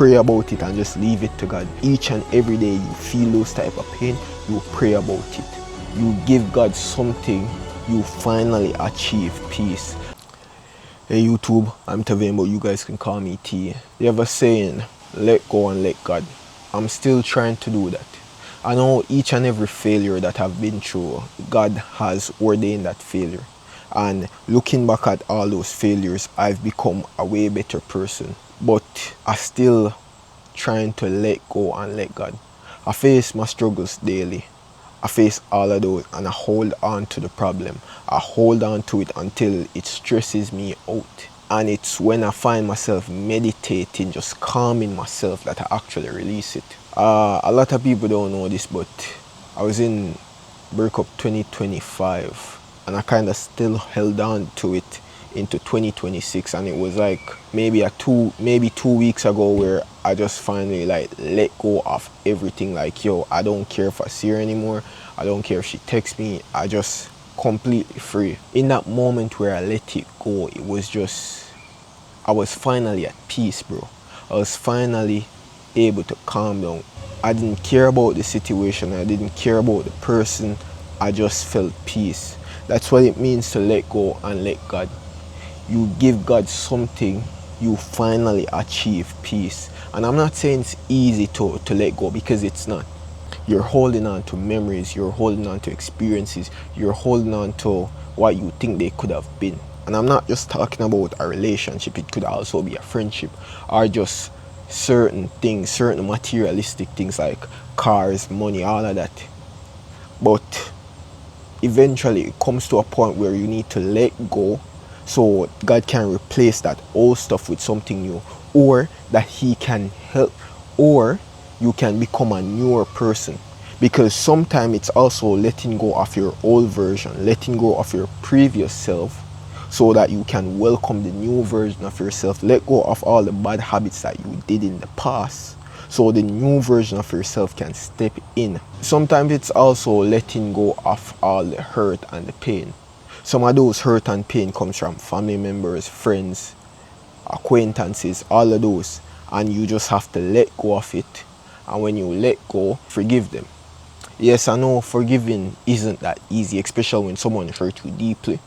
pray about it and just leave it to God. Each and every day you feel those type of pain, you pray about it. You give God something, you finally achieve peace. Hey YouTube, I'm Tavane, but you guys can call me T. They have a saying, let go and let God. I'm still trying to do that. I know each and every failure that I've been through, God has ordained that failure. And looking back at all those failures, I've become a way better person. But I still trying to let go and let God. I face my struggles daily. I face all of those and I hold on to the problem. I hold on to it until it stresses me out. And it's when I find myself meditating, just calming myself, that I actually release it. A lot of people don't know this, but I was in breakup 2025 and I kind of still held on to it into 2026, and it was like maybe 2 weeks ago where I just finally like let go of everything. Like, yo, I don't care if I see her anymore, I don't care if she texts me, I just completely free. In that moment where I let it go, it was just, I was finally at peace, bro. I was finally able to calm down. I didn't care about the situation, I didn't care about the person, I just felt peace. That's what it means to let go and let God. You give God something, you finally achieve peace. And I'm not saying it's easy to let go, because it's not. You're holding on to memories, you're holding on to experiences, you're holding on to what you think they could have been. And I'm not just talking about a relationship, it could also be a friendship, or just certain things, certain materialistic things like cars, money, all of that. But eventually it comes to a point where you need to let go, so God can replace that old stuff with something new, or that He can help, or you can become a newer person. Because sometimes it's also letting go of your old version, letting go of your previous self, so that you can welcome the new version of yourself. Let go of all the bad habits that you did in the past, so the new version of yourself can step in. Sometimes it's also letting go of all the hurt and the pain. Some of those hurt and pain comes from family members, friends, acquaintances, all of those. And you just have to let go of it. And when you let go, forgive them. Yes, I know forgiving isn't that easy, especially when someone hurt you deeply.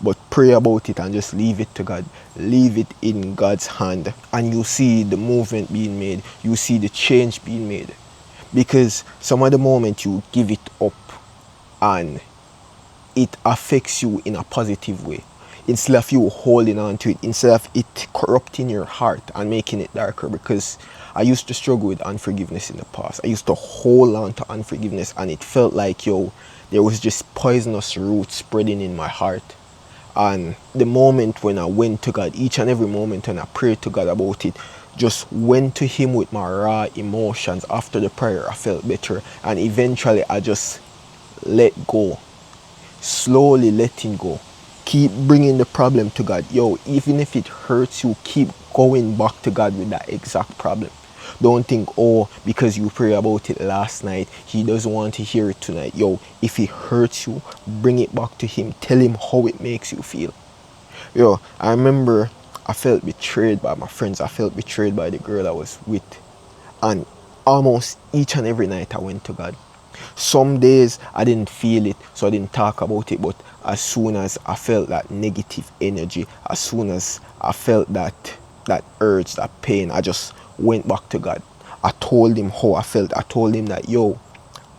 But pray about it and just leave it to God. Leave it in God's hand. And you see the movement being made. You see the change being made. Because some of the moment you give it up and it affects you in a positive way, instead of you holding on to it, instead of it corrupting your heart and making it darker. Because I used to struggle with unforgiveness in the past. I used to hold on to unforgiveness, and it felt like, yo, there was just poisonous roots spreading in my heart. And the moment when I went to God, each and every moment when I prayed to God about it, just went to Him with my raw emotions. After the prayer, I felt better, and eventually I just let go. Slowly letting go. Keep bringing the problem to God. Yo, even if it hurts you, keep going back to God with that exact problem. Don't think, oh, because you prayed about it last night, He doesn't want to hear it tonight. Yo, if it hurts you, bring it back to Him. Tell Him how it makes you feel. Yo, I remember I felt betrayed by my friends. I felt betrayed by the girl I was with. And almost each and every night I went to God. Some days I didn't feel it, so I didn't talk about it. But as soon as I felt that negative energy, as soon as I felt that urge, that pain, I just went back to God. I told Him how I felt. I told Him that, yo,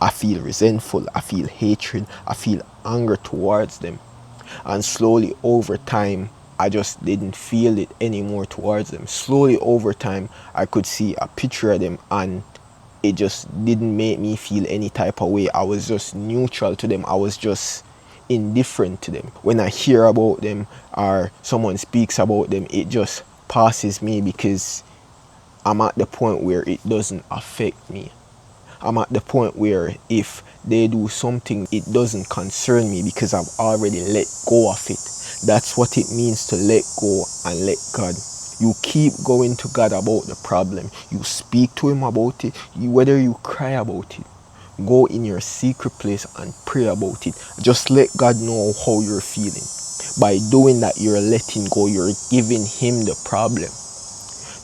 I feel resentful, I feel hatred, I feel anger towards them. And slowly over time, I just didn't feel it anymore towards them. Slowly over time, I could see a picture of them, and it just didn't make me feel any type of way. I was just neutral to them. I was just indifferent to them. When I hear about them or someone speaks about them, it just passes me, because I'm at the point where it doesn't affect me. I'm at the point where if they do something, it doesn't concern me, because I've already let go of it. That's what it means to let go and let God. You keep going to God about the problem. You speak to Him about it. Whether you cry about it, go in your secret place and pray about it. Just let God know how you're feeling. By doing that, you're letting go. You're giving Him the problem.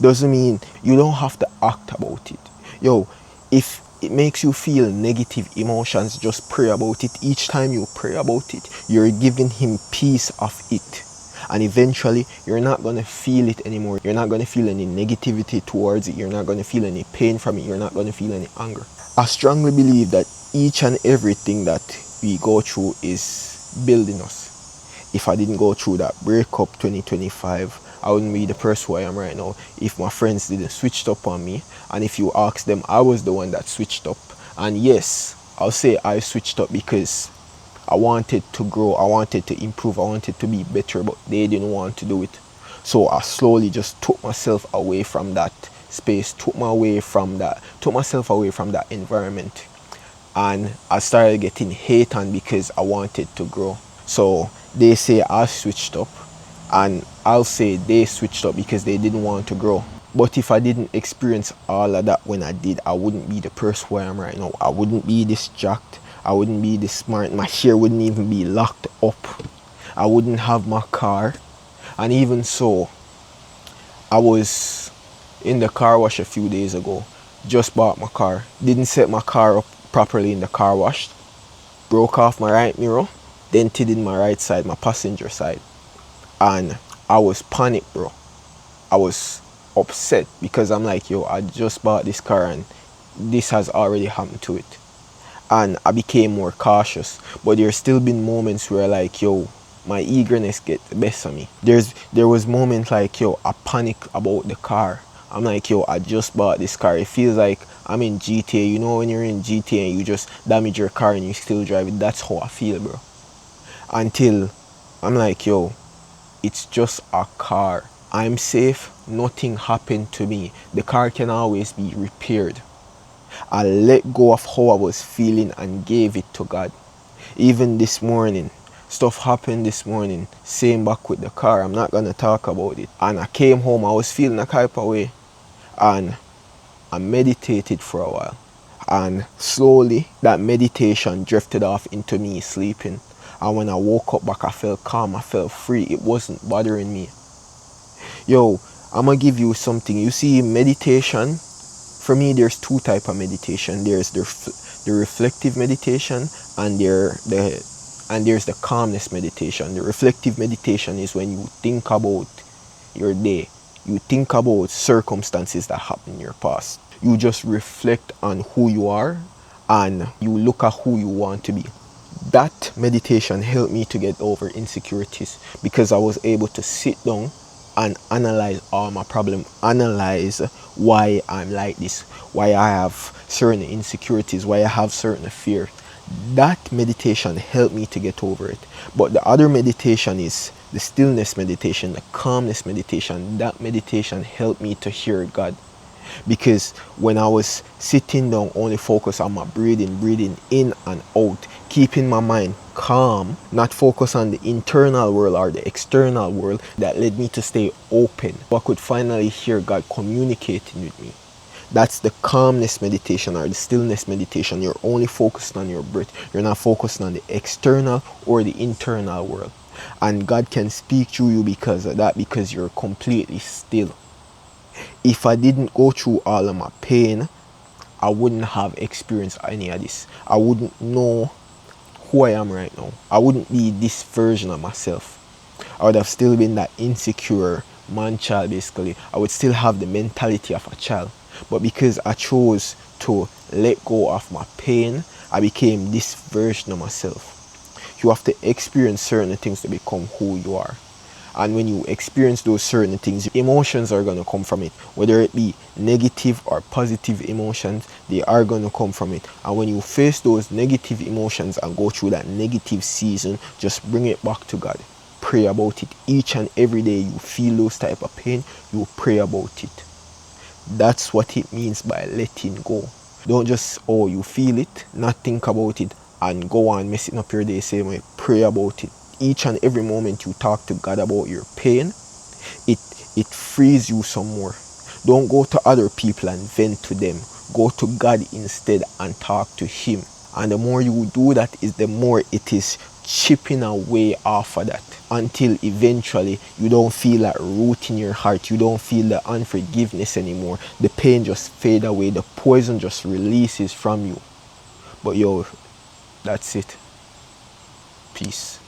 Doesn't mean you don't have to act about it. Yo, if it makes you feel negative emotions, just pray about it. Each time you pray about it, you're giving him peace of it. And eventually, you're not going to feel it anymore. You're not going to feel any negativity towards it. You're not going to feel any pain from it. You're not going to feel any anger. I strongly believe that each and everything that we go through is building us. If I didn't go through that breakup 2025, I wouldn't be the person who I am right now. If my friends didn't switch up on me, and if you ask them, I was the one that switched up. And yes, I'll say I switched up because I wanted to grow, I wanted to improve, I wanted to be better, but they didn't want to do it. So I slowly just took myself away from that space, took myself away from that environment. And I started getting hate on because I wanted to grow. So they say I switched up, and I'll say they switched up because they didn't want to grow. But if I didn't experience all of that when I did, I wouldn't be the person who I am right now. I wouldn't be this jacked. I wouldn't be this smart. My share wouldn't even be locked up. I wouldn't have my car. And even so, I was in the car wash a few days ago. Just bought my car. Didn't set my car up properly in the car wash. Broke off my right mirror. Dented in my right side, my passenger side. And I was panicked, bro. I was upset because I'm like, yo, I just bought this car and this has already happened to it. And I became more cautious. But there's still been moments where like, yo, my eagerness get the best of me. There was moments like, yo, I panic about the car. I'm like, yo, I just bought this car. It feels like I'm in GTA. You know when you're in GTA and you just damage your car and you still drive it? That's how I feel, bro. Until I'm like, yo, it's just a car. I'm safe. Nothing happened to me. The car can always be repaired. I let go of how I was feeling and gave it to God. Even this morning, stuff happened this morning. Same back with the car. I'm not going to talk about it. And I came home. I was feeling a type of way. And I meditated for a while. And slowly, that meditation drifted off into me sleeping. And when I woke up back, I felt calm. I felt free. It wasn't bothering me. Yo, I'm going to give you something. You see, meditation, for me, there's two types of meditation. There's the reflective meditation and there's the calmness meditation. The reflective meditation is when you think about your day. You think about circumstances that happened in your past. You just reflect on who you are and you look at who you want to be. That meditation helped me to get over insecurities because I was able to sit down and analyze all my problems, analyze why I'm like this, why I have certain insecurities, why I have certain fear. That meditation helped me to get over it. But the other meditation is the stillness meditation, the calmness meditation. That meditation helped me to hear God. Because when I was sitting down, only focus on my breathing in and out, keeping my mind calm, not focus on the internal world or the external world, that led me to stay open. I could finally hear God communicating with me. That's the calmness meditation or the stillness meditation. You're only focused on your breath. You're not focused on the external or the internal world. And God can speak through you because of that, because you're completely still. If I didn't go through all of my pain, I wouldn't have experienced any of this. I wouldn't know who I am right now. I wouldn't be this version of myself. I would have still been that insecure man-child basically. I would still have the mentality of a child. But because I chose to let go of my pain, I became this version of myself. You have to experience certain things to become who you are. And when you experience those certain things, emotions are going to come from it. Whether it be negative or positive emotions, they are going to come from it. And when you face those negative emotions and go through that negative season, just bring it back to God. Pray about it. Each and every day you feel those type of pain, you pray about it. That's what it means by letting go. Don't just, oh, you feel it, not think about it, and go on messing up your day same way. Pray about it. Each and every moment you talk to God about your pain, it frees you some more. Don't go to other people and vent to them. Go to God instead and talk to Him. And the more you do that, is the more it is chipping away off of that until eventually you don't feel that root in your heart. You don't feel the unforgiveness anymore. The pain just fade away. The poison just releases from you. But yo, that's it. Peace.